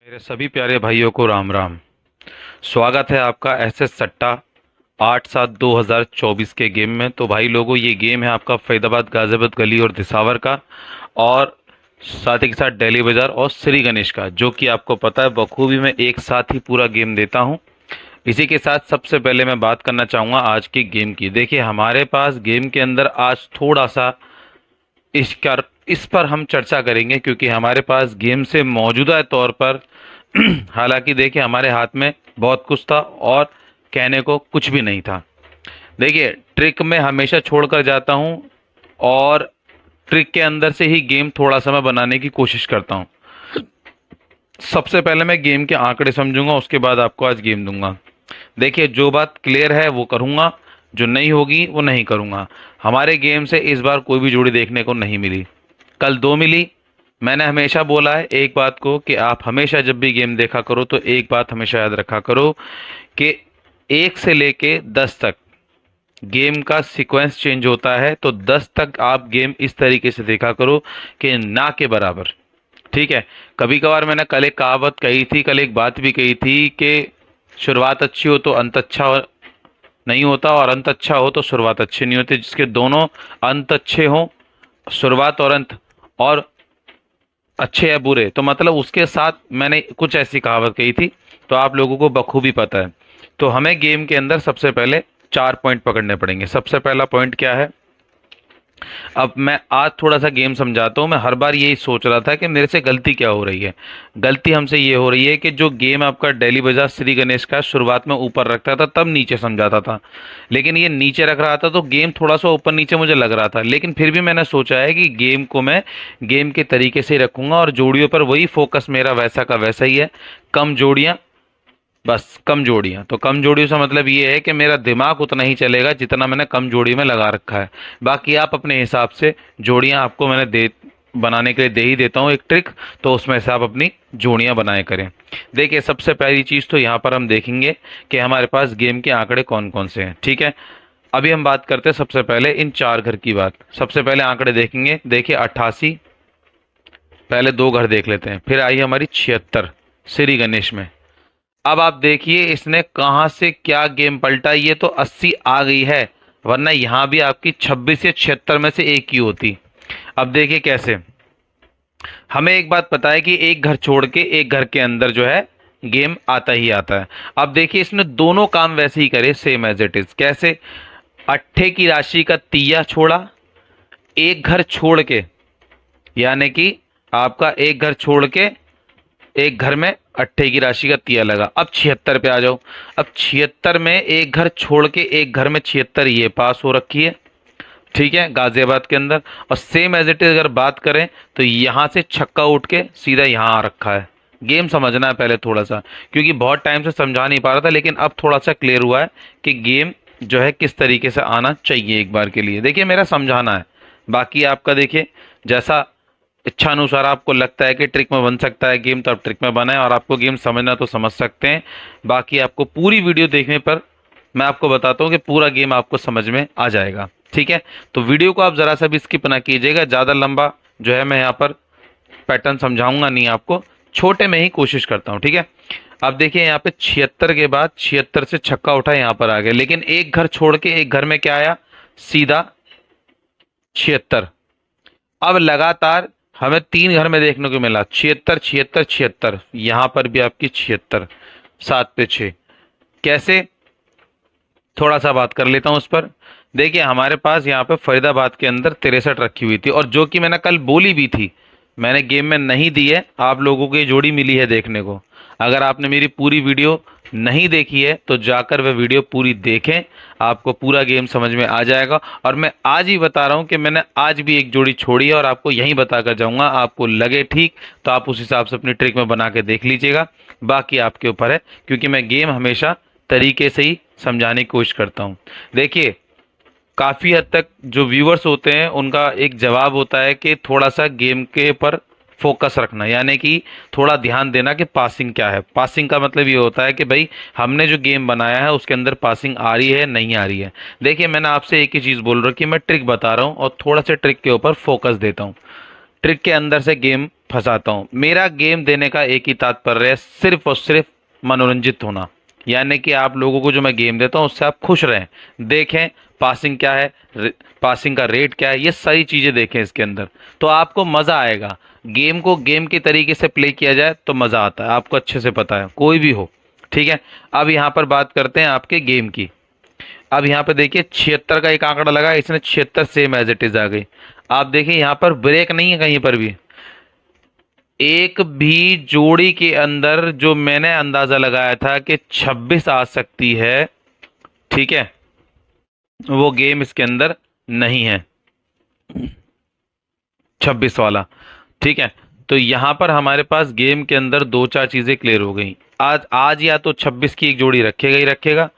मेरे सभी प्यारे भाइयों को राम राम। स्वागत है आपका एसएस सट्टा 8/7/2024 के गेम में। तो भाई लोगों, ये गेम है आपका फरीदाबाद, गाजियाबाद, गली और दिसावर का, और साथ ही के साथ दिल्ली बाजार और श्री गणेश का, जो कि आपको पता है बखूबी मैं एक साथ ही पूरा गेम देता हूं। इसी के साथ सबसे पहले मैं बात करना चाहूँगा आज की गेम की। देखिए, हमारे पास गेम के अंदर आज थोड़ा सा इस पर हम चर्चा करेंगे, क्योंकि हमारे पास गेम से मौजूदा तौर पर हालांकि देखिए हमारे हाथ में बहुत कुछ था और कहने को कुछ भी नहीं था। देखिए, ट्रिक में हमेशा छोड़कर जाता हूं और ट्रिक के अंदर से ही गेम थोड़ा सा मैं बनाने की कोशिश करता हूं। सबसे पहले मैं गेम के आंकड़े समझूंगा, उसके बाद आपको आज गेम दूंगा। देखिए, जो बात क्लियर है वो करूंगा, जो नहीं होगी वो नहीं करूंगा। हमारे गेम से इस बार कोई भी जोड़ी देखने को नहीं मिली, कल दो मिली। मैंने हमेशा बोला है एक बात को कि आप हमेशा जब भी गेम देखा करो तो एक बात हमेशा याद रखा करो कि 1 से लेके 10 तक गेम का सीक्वेंस चेंज होता है, तो 10 तक आप गेम इस तरीके से देखा करो कि ना के बराबर। ठीक है, कभी कभार मैंने कल एक कहावत कही थी, कल एक बात भी कही थी कि शुरुआत अच्छी हो तो अंत अच्छा नहीं होता, और अंत अच्छा हो तो शुरुआत अच्छी नहीं होती। जिसके दोनों अंत अच्छे हों, शुरुआत और अंत, और अच्छे या बुरे, तो मतलब उसके साथ मैंने कुछ ऐसी कहावत कही थी, तो आप लोगों को बखूबी पता है। तो हमें गेम के अंदर सबसे पहले 4 पॉइंट पकड़ने पड़ेंगे। सबसे पहला पॉइंट क्या है? अब मैं आज थोड़ा सा गेम समझाता हूँ। मैं हर बार यही सोच रहा था कि मेरे से गलती क्या हो रही है। गलती हमसे ये हो रही है कि जो गेम आपका दिल्ली बाजार श्री गणेश का शुरुआत में ऊपर रखता था तब नीचे समझाता था, लेकिन ये नीचे रख रहा था तो गेम थोड़ा सा ऊपर नीचे मुझे लग रहा था। लेकिन फिर भी मैंने सोचा है कि गेम को मैं गेम के तरीके से ही रखूंगा, और जोड़ियों पर वही फोकस मेरा वैसा का वैसा ही है। कम जोड़ियाँ, बस कम जोड़ियाँ। तो कम जोड़ियों से मतलब ये है कि मेरा दिमाग उतना ही चलेगा जितना मैंने कम जोड़ी में लगा रखा है। बाकी आप अपने हिसाब से जोड़ियाँ, आपको मैंने दे बनाने के लिए दे ही देता हूँ एक ट्रिक, तो उसमें से आप अपनी जोड़ियाँ बनाए करें। देखिए, सबसे पहली चीज़ तो यहाँ पर हम देखेंगे कि हमारे पास गेम के आंकड़े कौन कौन से हैं। ठीक है, अभी हम बात करते हैं सबसे पहले इन 4 घर की बात। सबसे पहले आंकड़े देखेंगे। देखिए 88, पहले 2 घर देख लेते हैं। फिर आई हमारी 76 श्री गणेश में। अब आप देखिए इसने कहां से क्या गेम पलटा। ये तो 80 आ गई है, वरना यहां भी आपकी 26 या 76 में से एक ही होती। अब देखिए कैसे। हमें एक बात पता है कि एक घर छोड़ के एक घर के अंदर जो है गेम आता ही आता है। अब देखिए इसने दोनों काम वैसे ही करे, सेम एज इट इज। कैसे? अट्ठे की राशि का तिया छोड़ा, एक घर छोड़ के, यानी कि आपका एक घर छोड़ के एक घर में अट्ठे की राशि का तिया लगा। अब 76 पे आ जाओ। अब 76 में एक घर छोड़ के एक घर में 76 ये पास हो रखी है। ठीक है, गाजियाबाद के अंदर। और सेम एज इट इज अगर बात करें तो यहां से छक्का उठ के सीधा यहां आ रखा है। गेम समझना है पहले थोड़ा सा, क्योंकि बहुत टाइम से समझा नहीं पा रहा था, लेकिन अब थोड़ा सा क्लियर हुआ है कि गेम जो है किस तरीके से आना चाहिए एक बार के लिए। देखिए, मेरा समझाना है, बाकी आपका देखिए जैसा इच्छा अनुसार आपको लगता है कि ट्रिक में बन सकता है गेम, तो आप ट्रिक में बनाएं, और आपको गेम समझना तो समझ सकते हैं। बाकी आपको पूरी वीडियो देखने पर मैं आपको बताता हूं कि पूरा गेम आपको समझ में आ जाएगा। ठीक है, तो वीडियो को आप ज़रा सा भी स्किप ना कीजिएगा। ज़्यादा लंबा जो है मैं यहाँ पर पैटर्न समझाऊंगा नहीं आपको, छोटे में ही कोशिश करता हूँ। ठीक है, अब देखिए यहाँ पे 76 के बाद 76 से छक्का उठा, यहाँ पर आ गया, लेकिन एक घर छोड़ के एक घर में क्या आया? सीधा 76। अब लगातार हमें 3 घर में देखने को मिला, 76 76 76। यहां पर भी आपकी 76, 7 पे 6। कैसे? थोड़ा सा बात कर लेता हूं उस पर। देखिए, हमारे पास यहाँ पे फरीदाबाद के अंदर 63 रखी हुई थी, और जो कि मैंने कल बोली भी थी, मैंने गेम में नहीं दी है, आप लोगों को ये जोड़ी मिली है देखने को। अगर आपने मेरी पूरी वीडियो नहीं देखी है तो जाकर वह वीडियो पूरी देखें, आपको पूरा गेम समझ में आ जाएगा। और मैं आज ही बता रहा हूं कि मैंने आज भी एक जोड़ी छोड़ी है, और आपको यहीं बताकर जाऊंगा। आपको लगे ठीक तो आप उस हिसाब से अपनी ट्रिक में बना के देख लीजिएगा, बाकी आपके ऊपर है, क्योंकि मैं गेम हमेशा तरीके से ही समझाने की कोशिश करता हूँ। देखिए, काफ़ी हद तक जो व्यूवर्स होते हैं उनका एक जवाब होता है कि थोड़ा सा गेम के पर फोकस रखना, यानी कि थोड़ा ध्यान देना कि पासिंग क्या है। पासिंग का मतलब ये होता है कि भाई हमने जो गेम बनाया है उसके अंदर पासिंग आ रही है नहीं आ रही है। देखिए, मैंने आपसे एक ही चीज़ बोल रहा हूँ कि मैं ट्रिक बता रहा हूँ और थोड़ा सा ट्रिक के ऊपर फोकस देता हूँ। ट्रिक के अंदर से गेम फंसाता हूँ। मेरा गेम देने का एक ही तात्पर्य है, सिर्फ और सिर्फ मनोरंजित होना। यानी कि आप लोगों को जो मैं गेम देता हूँ उससे आप खुश रहें, देखें पासिंग क्या है, पासिंग का रेट क्या है, ये सारी चीज़ें देखें इसके अंदर, तो आपको मज़ा आएगा। गेम को गेम के तरीके से प्ले किया जाए तो मज़ा आता है, आपको अच्छे से पता है, कोई भी हो। ठीक है, अब यहाँ पर बात करते हैं आपके गेम की। अब यहाँ पे देखिए 76 का एक आंकड़ा लगा, इसने 76 सेम एज इट इज आ गई। आप देखिए यहाँ पर ब्रेक नहीं है कहीं पर भी, एक भी जोड़ी के अंदर जो मैंने अंदाजा लगाया था कि 26 आ सकती है, ठीक है, वो गेम इसके अंदर नहीं है 26 वाला। ठीक है, तो यहाँ पर हमारे पास गेम के अंदर दो चार चीजें क्लियर हो गई। आज आज या तो 26 की एक जोड़ी रखेगा ही रखेगा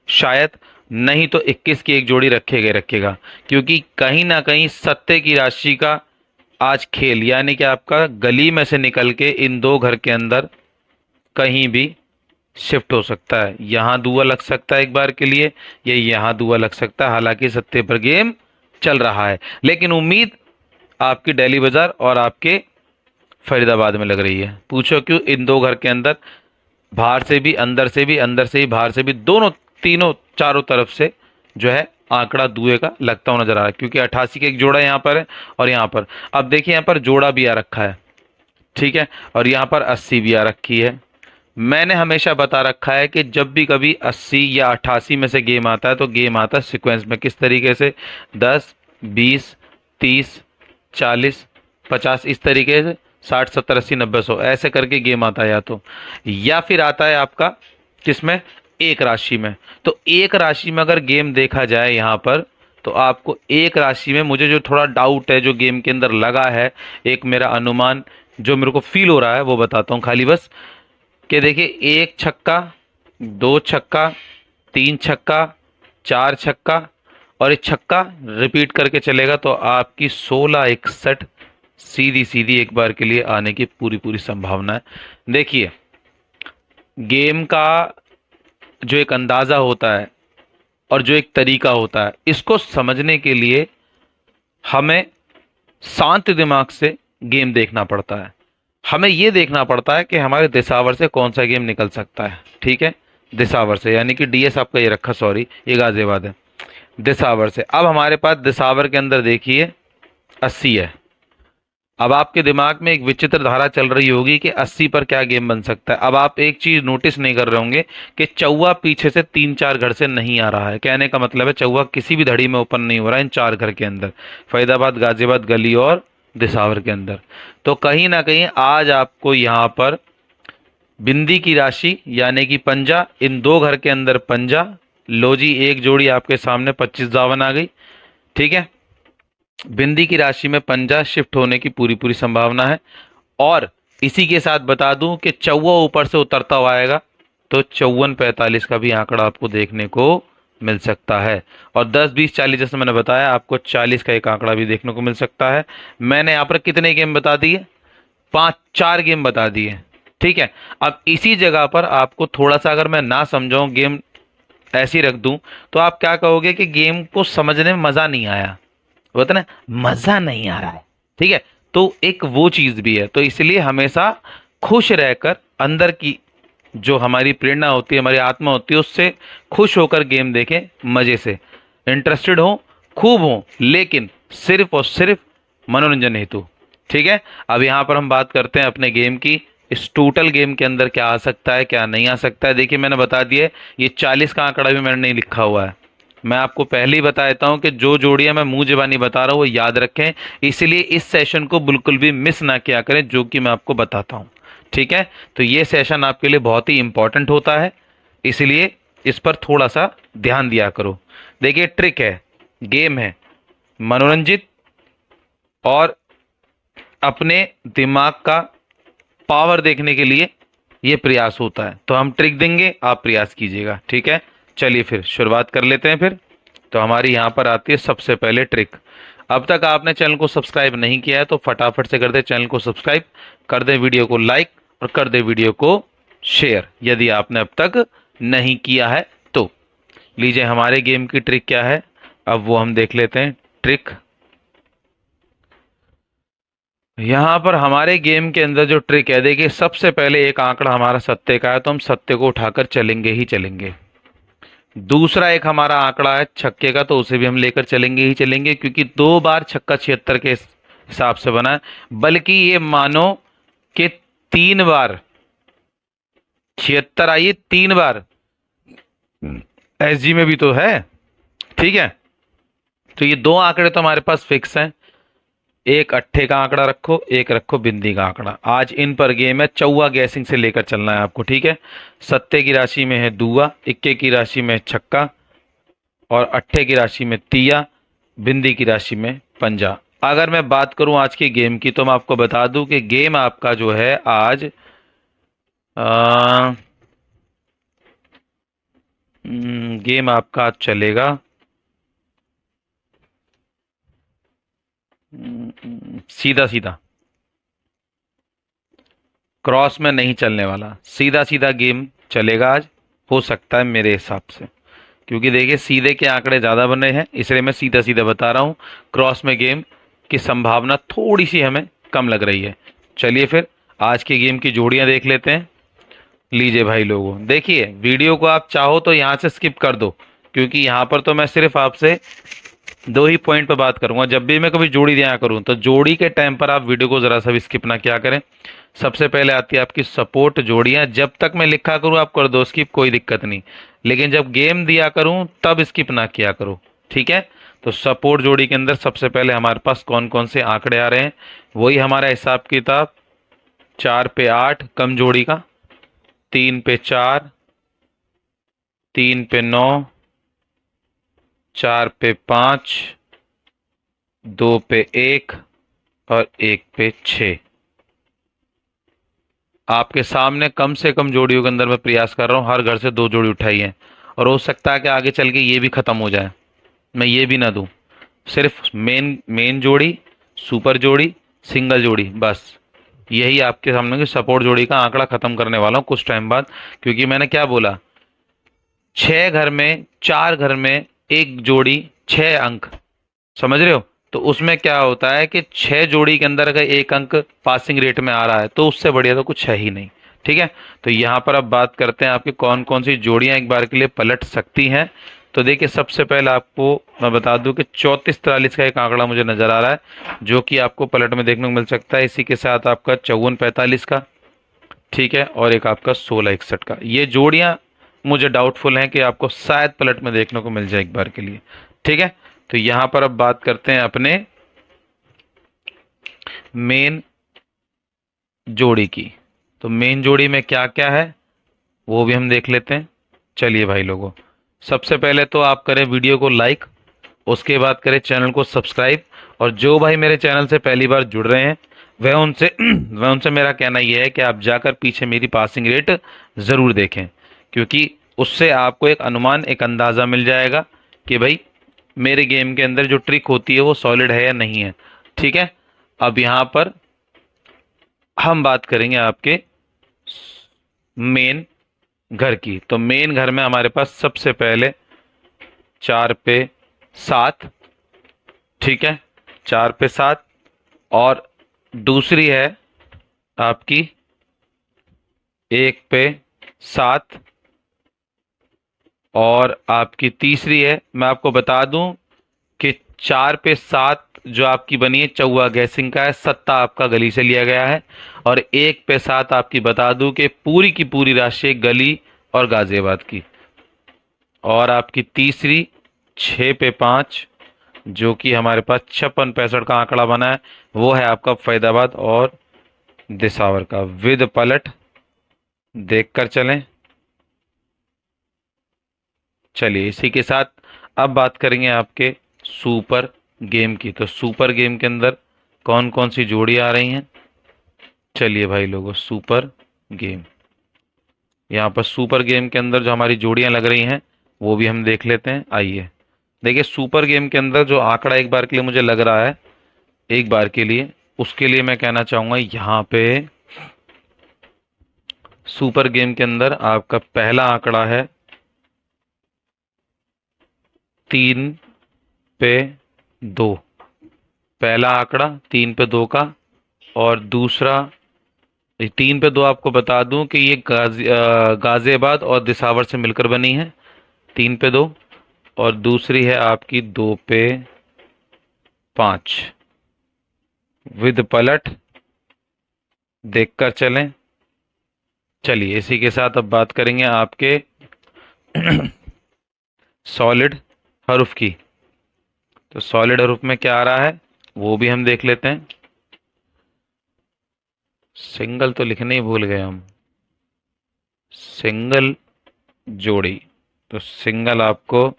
शायद, नहीं तो 21 की एक जोड़ी रखेगा ही रखेगा, क्योंकि कहीं ना कहीं सत्ते की राशि का आज खेल, यानी कि आपका गली में से निकल के इन दो घर के अंदर कहीं भी शिफ्ट हो सकता है। यहाँ दुआ लग सकता है एक बार के लिए, या यहाँ दुआ लग सकता है। हालांकि सत्ते पर गेम चल रहा है, लेकिन उम्मीद आपकी दिल्ली बाजार और आपके फरीदाबाद में लग रही है। पूछो क्यों? इन दो घर के अंदर बाहर से भी, अंदर से भी, अंदर से ही बाहर से भी, दोनों तीनों चारों तरफ से जो है आंकड़ा दुए का लगता हुआ नजर आ रहा है, क्योंकि 88 का एक जोड़ा यहाँ पर है और यहाँ पर अब देखिए यहाँ पर जोड़ा भी आ रखा है। ठीक है, और यहाँ पर 80 भी आ रखी है। मैंने हमेशा बता रखा है कि जब भी कभी 80 या 88 में से गेम आता है तो गेम आता है सीक्वेंस में, किस तरीके से 10 20 30 40 50 इस तरीके से, 60 70 80 90 100 ऐसे करके गेम आता है, या फिर आता है आपका किसमें, एक राशि में। तो एक राशि में अगर गेम देखा जाए यहाँ पर, तो आपको एक राशि में, मुझे जो थोड़ा डाउट है जो गेम के अंदर लगा है, एक मेरा अनुमान जो मेरे को फील हो रहा है वो बताता हूँ खाली बस, कि देखिए एक छक्का, दो छक्का, तीन छक्का, चार छक्का और एक छक्का रिपीट करके चलेगा, तो आपकी 16 61 सीधी सीधी एक बार के लिए आने की पूरी पूरी संभावना है। देखिए गेम का जो एक अंदाजा होता है और जो एक तरीका होता है, इसको समझने के लिए हमें शांत दिमाग से गेम देखना पड़ता है। हमें यह देखना पड़ता है कि हमारे दिसावर से कौन सा गेम निकल सकता है। ठीक है, दिसावर से, यानी कि डीएस आपका ये रखा, सॉरी ये गाजियाबाद है, दिसावर से। अब हमारे पास दिसावर के अंदर देखिए 80 है। अब आपके दिमाग में एक विचित्र धारा चल रही होगी कि 80 पर क्या गेम बन सकता है। अब आप एक चीज नोटिस नहीं कर रहे होंगे कि चौवा पीछे से 3 4 घर से नहीं आ रहा है। कहने का मतलब है चौवा किसी भी धड़ी में ओपन नहीं हो रहा है इन 4 घर के अंदर, फरीदाबाद, गाजियाबाद, गली और दिसावर के अंदर। तो कहीं ना कहीं आज आपको यहाँ पर बिंदी की राशि यानी कि पंजा, इन दो घर के अंदर पंजा, लो जी एक जोड़ी आपके सामने 25 52 आ गई। ठीक है, बिंदी की राशि में पंजा शिफ्ट होने की पूरी पूरी संभावना है। और इसी के साथ बता दूं कि चौवा ऊपर से उतरता हुआ आएगा, तो 54 45 का भी आंकड़ा आपको देखने को मिल सकता है। और 10 20 40 जैसे मैंने बताया, आपको 40 का एक आंकड़ा भी देखने को मिल सकता है। मैंने यहाँ पर कितने गेम बता दिए? 4 गेम बता दिए। ठीक है, अब इसी जगह पर आपको थोड़ा सा अगर मैं ना समझाऊं, गेम ऐसी रख दूं, तो आप क्या कहोगे कि गेम को समझने में मजा नहीं आया, होता ना, मजा नहीं आ रहा है। ठीक है, तो एक वो चीज भी है। तो इसलिए हमेशा खुश रहकर, अंदर की जो हमारी प्रेरणा होती है, हमारी आत्मा होती है, उससे खुश होकर गेम देखें, मजे से, इंटरेस्टेड हो, खूब हो, लेकिन सिर्फ और सिर्फ मनोरंजन हेतु। ठीक है, अब यहां पर हम बात करते हैं अपने गेम की। इस टोटल गेम के अंदर क्या आ सकता है, क्या नहीं आ सकता है। देखिए मैंने बता दिया, ये 40 का आंकड़ा भी मैंने नहीं लिखा हुआ है। मैं आपको पहले ही बता देता हूं कि जो जोड़ियां मैं मुंह जबानी बता रहा हूं वो याद रखें, इसलिए इस सेशन को बिल्कुल भी मिस ना किया करें जो कि मैं आपको बताता हूं। ठीक है, तो ये सेशन आपके लिए बहुत ही इंपॉर्टेंट होता है, इसलिए इस पर थोड़ा सा ध्यान दिया करो। देखिए ट्रिक है, गेम है, मनोरंजित और अपने दिमाग का पावर देखने के लिए ये प्रयास होता है। तो हम ट्रिक देंगे, आप प्रयास कीजिएगा। ठीक है, चलिए फिर शुरुआत कर लेते हैं फिर। तो हमारी यहाँ पर आती है सबसे पहले ट्रिक। अब तक आपने चैनल को सब्सक्राइब नहीं किया है तो फटाफट से कर दे चैनल को सब्सक्राइब, कर दे वीडियो को लाइक और कर दे वीडियो को शेयर यदि आपने अब तक नहीं किया है तो। लीजिए हमारे गेम की ट्रिक क्या है, अब वो हम देख लेते हैं। ट्रिक यहाँ पर हमारे गेम के अंदर जो ट्रिक है, देखिए सबसे पहले एक आंकड़ा हमारा सत्ते का है तो हम सत्ते को उठाकर चलेंगे ही चलेंगे। दूसरा एक हमारा आंकड़ा है छक्के का, तो उसे भी हम लेकर चलेंगे ही चलेंगे, क्योंकि 2 बार छक्का 76 के हिसाब से बना है। बल्कि ये मानो कि 3 बार 76 आई है, 3 बार एसजी में भी तो है। ठीक है, तो ये 2 आंकड़े तो हमारे पास फिक्स हैं। एक अट्ठे का आंकड़ा रखो, एक रखो बिंदी का आंकड़ा। आज इन पर गेम है, चौवा गैसिंग से लेकर चलना है आपको। ठीक है, सत्ते की राशि में है दूआ, इक्के की राशि में छक्का, और अट्ठे की राशि में तिया, बिंदी की राशि में पंजा। अगर मैं बात करूं आज की गेम की, तो मैं आपको बता दूं कि गेम आपका जो है आज गेम आपका आज चलेगा सीधा सीधा, क्रॉस में नहीं चलने वाला, सीधा सीधा गेम चलेगा आज। हो सकता है मेरे हिसाब से, क्योंकि देखिए सीधे के आंकड़े ज़्यादा बन रहे हैं, इसलिए मैं सीधा सीधा बता रहा हूँ। क्रॉस में गेम की संभावना थोड़ी सी हमें कम लग रही है। चलिए फिर आज की गेम की जोड़ियां देख लेते हैं। लीजिए भाई लोगों, देखिए वीडियो को आप चाहो तो यहाँ से स्किप कर दो, क्योंकि यहाँ पर तो मैं सिर्फ आपसे 2 ही पॉइंट पर बात करूंगा। जब भी मैं कभी जोड़ी दिया करूं तो जोड़ी के टाइम पर आप वीडियो को जरा सा भी स्किप ना किया करें। सबसे पहले आती है आपकी सपोर्ट जोड़ियां। जब तक मैं लिखा करूं आप कर दो स्किप, कोई दिक्कत नहीं, लेकिन जब गेम दिया करूं तब स्किप ना किया करो। ठीक है, तो सपोर्ट जोड़ी के अंदर सबसे पहले हमारे पास कौन कौन से आंकड़े आ रहे हैं, वही हमारा हिसाब किताब। 4 पे 8 कम जोड़ी का, 3 पे 4, 3 पे 9, 4 पे 5, 2 पे 1 और 1 पे 6। आपके सामने कम से कम जोड़ियों के अंदर मैं प्रयास कर रहा हूँ हर घर से 2 जोड़ी उठाई है, और हो सकता है कि आगे चल के ये भी खत्म हो जाए, मैं ये भी ना दूं। सिर्फ मेन मेन जोड़ी, सुपर जोड़ी, सिंगल जोड़ी, बस यही आपके सामने की सपोर्ट जोड़ी का आंकड़ा खत्म करने वाला हूँ कुछ टाइम बाद। क्योंकि मैंने क्या बोला, 6 घर में 4 घर में एक जोड़ी 6 अंक, समझ रहे हो? तो उसमें क्या होता है कि 6 जोड़ी के अंदर अगर एक अंक पासिंग रेट में आ रहा है तो उससे बढ़िया तो कुछ है ही नहीं। ठीक है, तो यहाँ पर अब बात करते हैं आपकी कौन कौन सी जोड़ियां एक बार के लिए पलट सकती हैं। तो देखिए सबसे पहले आपको मैं बता दूं कि 34-43 का एक आंकड़ा मुझे नजर आ रहा है, जो कि आपको पलट में देखने को मिल सकता है। इसी के साथ आपका 54-45 का, ठीक है, और एक आपका 16-61 का। ये जोड़ियां मुझे डाउटफुल हैं कि आपको शायद पलट में देखने को मिल जाए एक बार के लिए। ठीक है, तो यहां पर अब बात करते हैं अपने मेन जोड़ी की। तो मेन जोड़ी में क्या क्या है वो भी हम देख लेते हैं। चलिए भाई लोगों, सबसे पहले तो आप करें वीडियो को लाइक, उसके बाद करें चैनल को सब्सक्राइब। और जो भाई मेरे चैनल से पहली बार जुड़ रहे हैं वह उनसे वह उनसे मेरा कहना यह है कि आप जाकर पीछे मेरी पासिंग रेट ज़रूर देखें, क्योंकि उससे आपको एक अनुमान, एक अंदाज़ा मिल जाएगा कि भाई मेरे गेम के अंदर जो ट्रिक होती है वो सॉलिड है या नहीं है। ठीक है, अब यहाँ पर हम बात करेंगे आपके मेन घर की। तो मेन घर में हमारे पास सबसे पहले 4 पे 7, ठीक है, 4 पे 7, और दूसरी है आपकी 1 पे 7, और आपकी तीसरी है, मैं आपको बता दूं कि 4 पे 7 जो आपकी बनी है चौवा गैसिंग का है, सत्ता आपका गली से लिया गया है। और 1 पे 7 आपकी बता दूं कि पूरी की पूरी राशि गली और गाजियाबाद की। और आपकी तीसरी 6 पे 5 जो कि हमारे पास 56-65 का आंकड़ा बना है, वो है आपका फैदाबाद और दिसावर का। विद पलट देख कर चलें। चलिए इसी के साथ अब बात करेंगे आपके सुपर गेम की। तो सुपर गेम के अंदर कौन कौन सी जोड़ी आ रही हैं, चलिए भाई लोगों, सुपर गेम, यहाँ पर सुपर गेम के अंदर जो हमारी जोड़ियां लग रही हैं वो भी हम देख लेते हैं। आइए देखिए, सुपर गेम के अंदर जो आंकड़ा एक बार के लिए मुझे लग रहा है, एक बार के लिए, उसके लिए मैं कहना चाहूंगा यहाँ पे सुपर गेम के अंदर आपका पहला आंकड़ा है 3 पे 2। पहला आंकड़ा 3 पे 2 का, और दूसरा, ये 3 पे 2 आपको बता दूं कि ये गाजियाबाद और दिसावर से मिलकर बनी है, 3 पे 2। और दूसरी है आपकी 2 पे 5 विद पलट, देखकर चलें। चलिए इसी के साथ अब बात करेंगे आपके सॉलिड हरूफ की। तो सॉलिड हरूफ में क्या आ रहा है वो भी हम देख लेते हैं। सिंगल तो लिखने ही भूल गए हम, सिंगल जोड़ी। तो सिंगल आपको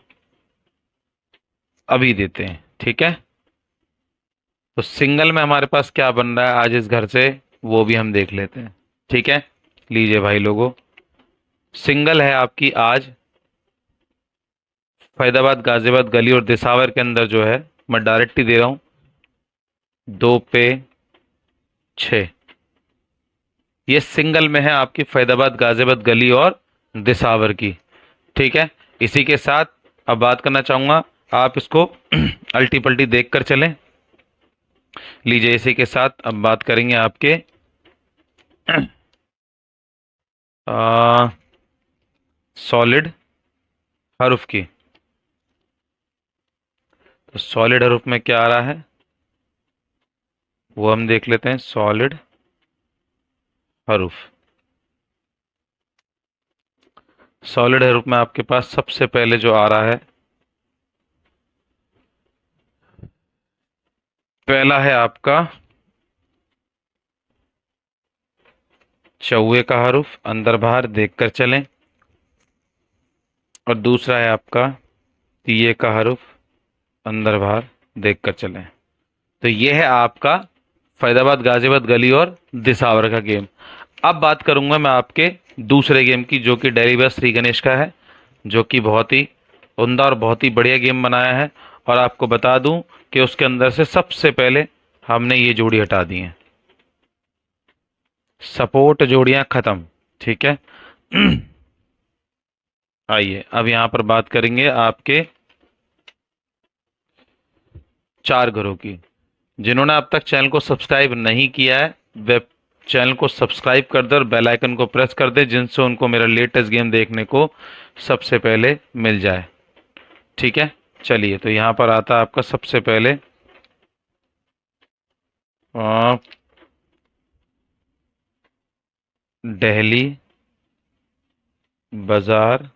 अभी देते हैं, ठीक है। तो सिंगल में हमारे पास क्या बन रहा है आज इस घर से, वो भी हम देख लेते हैं, ठीक है। लीजिए भाई लोगों, सिंगल है आपकी आज फैदाबाद गाजियाबाद गली और दिसावर के अंदर जो है, मैं डायरेक्ट ही दे रहा हूं, 2 पे 6। ये सिंगल में है आपकी फैदाबाद गाजियाबाद गली और दिसावर की, ठीक है। इसी के साथ अब बात करना चाहूंगा, आप इसको अल्टी पल्टी देख कर चलें। लीजिए इसी के साथ अब बात करेंगे आपके सॉलिड हरूफ की। तो सॉलिड हरूफ में क्या आ रहा है वो हम देख लेते हैं। सॉलिड हरूफ, सॉलिड हरूफ में आपके पास सबसे पहले जो आ रहा है, पहला है आपका चौवे का हरूफ, अंदर बाहर देखकर चलें। और दूसरा है आपका तीये का हरूफ, अंदर बाहर देखकर चलें। तो ये है आपका फैदाबाद गाजियाबाद गली और दिसावर का गेम। अब बात करूंगा मैं आपके दूसरे गेम की, जो कि डेली बस श्री गणेश का है, जो कि बहुत ही उम्दा और बहुत ही बढ़िया गेम बनाया है। और आपको बता दूं कि उसके अंदर से सबसे पहले हमने ये जोड़ी हटा दी है, सपोर्ट जोड़ियां खत्म, ठीक है। आइए अब यहां पर बात करेंगे आपके 4 घरों की। जिन्होंने अब तक चैनल को सब्सक्राइब नहीं किया है, वे चैनल को सब्सक्राइब कर दे और बेल आइकन को प्रेस कर दे, जिनसे उनको मेरा लेटेस्ट गेम देखने को सबसे पहले मिल जाए, ठीक है। चलिए तो यहां पर आता है आपका सबसे पहले दिल्ली बाजार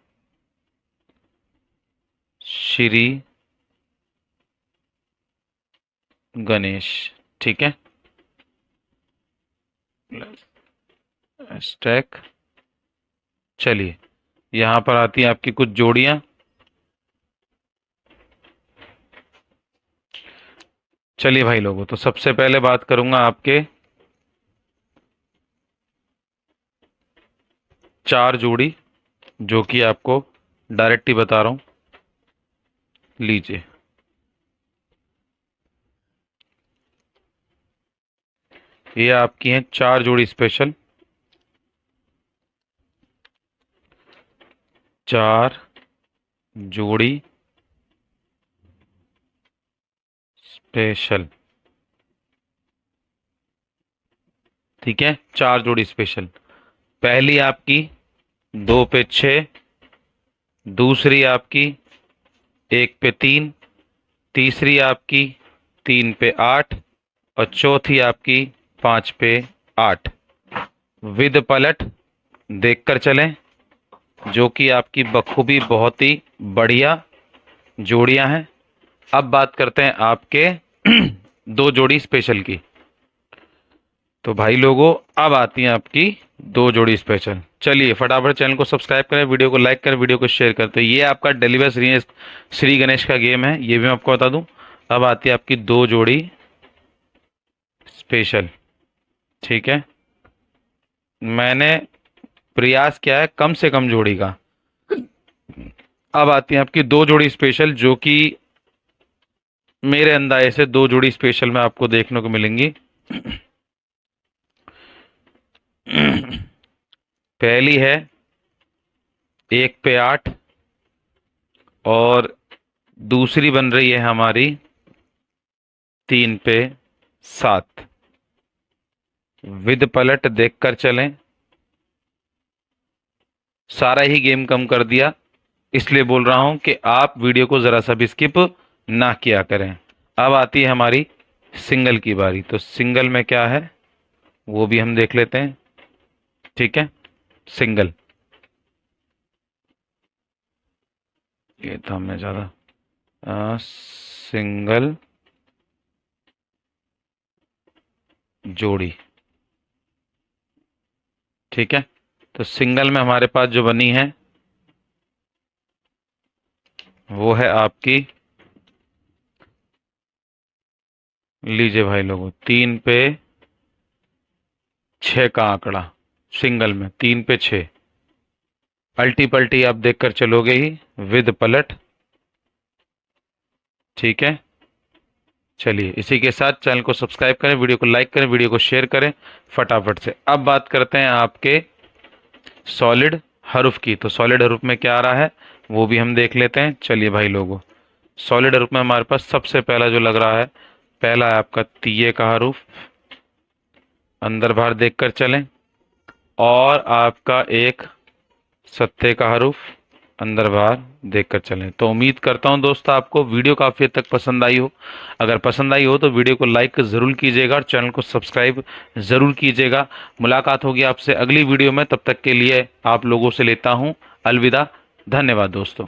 श्री गणेश, ठीक है। स्टैक, चलिए यहां पर आती हैं आपकी कुछ जोड़ियां। चलिए भाई लोगों, तो सबसे पहले बात करूंगा आपके 4 जोड़ी, जो कि आपको डायरेक्ट ही बता रहा हूं। लीजिए, ये आपकी हैं 4 जोड़ी स्पेशल, 4 जोड़ी स्पेशल, ठीक है। 4 जोड़ी स्पेशल। पहली आपकी 2 पे 6, दूसरी आपकी 1 पे 3, तीसरी आपकी 3 पे 8 और चौथी आपकी 5 पे 8 विद पलट, देखकर चलें, जो कि आपकी बखूबी बहुत ही बढ़िया जोड़ियां हैं। अब बात करते हैं आपके 2 जोड़ी स्पेशल की। तो भाई लोगों, अब आती हैं आपकी 2 जोड़ी स्पेशल। चलिए फटाफट चैनल को सब्सक्राइब करें, वीडियो को लाइक करें, वीडियो को शेयर करें। तो ये आपका डिलीवर श्री गणेश का गेम है, ये भी मैं आपको बता दूं। अब आती है आपकी 2 जोड़ी स्पेशल, ठीक है। मैंने प्रयास किया है कम से कम जोड़ी का। अब आती है आपकी 2 जोड़ी स्पेशल, जो कि मेरे अंदाजे से 2 जोड़ी स्पेशल में आपको देखने को मिलेंगी। पहली है 1 पे 8 और दूसरी बन रही है हमारी 3 पे 7, विद पलट देखकर चलें। सारा ही गेम कम कर दिया, इसलिए बोल रहा हूं कि आप वीडियो को जरा सा भी स्किप ना किया करें। अब आती है हमारी सिंगल की बारी, तो सिंगल में क्या है वो भी हम देख लेते हैं। ठीक है, सिंगल, ये था मैं ज्यादा सिंगल जोड़ी। ठीक है, तो सिंगल में हमारे पास जो बनी है वो है आपकी, लीजिए भाई लोगों, 3 पे 6 का आंकड़ा। सिंगल में 3 पे 6, अल्टी पल्टी आप देखकर चलोगे ही, विद पलट। ठीक है, चलिए इसी के साथ चैनल को सब्सक्राइब करें, वीडियो को लाइक करें, वीडियो को शेयर करें फटाफट से। अब बात करते हैं आपके सॉलिड हरूफ की। तो सॉलिड हरूफ में क्या आ रहा है वो भी हम देख लेते हैं। चलिए भाई लोगों, सॉलिड हरूफ में हमारे पास सबसे पहला जो लग रहा है, पहला है आपका तिये का हरूफ, अंदर बाहर देखकर चलें। और आपका एक सत्ते का हरूफ, अंदर बाहर देखकर चलें। तो उम्मीद करता हूं दोस्तों आपको वीडियो काफ़ी हद तक पसंद आई हो। अगर पसंद आई हो तो वीडियो को लाइक ज़रूर कीजिएगा और चैनल को सब्सक्राइब ज़रूर कीजिएगा। मुलाकात होगी आपसे अगली वीडियो में, तब तक के लिए आप लोगों से लेता हूं अलविदा। धन्यवाद दोस्तों।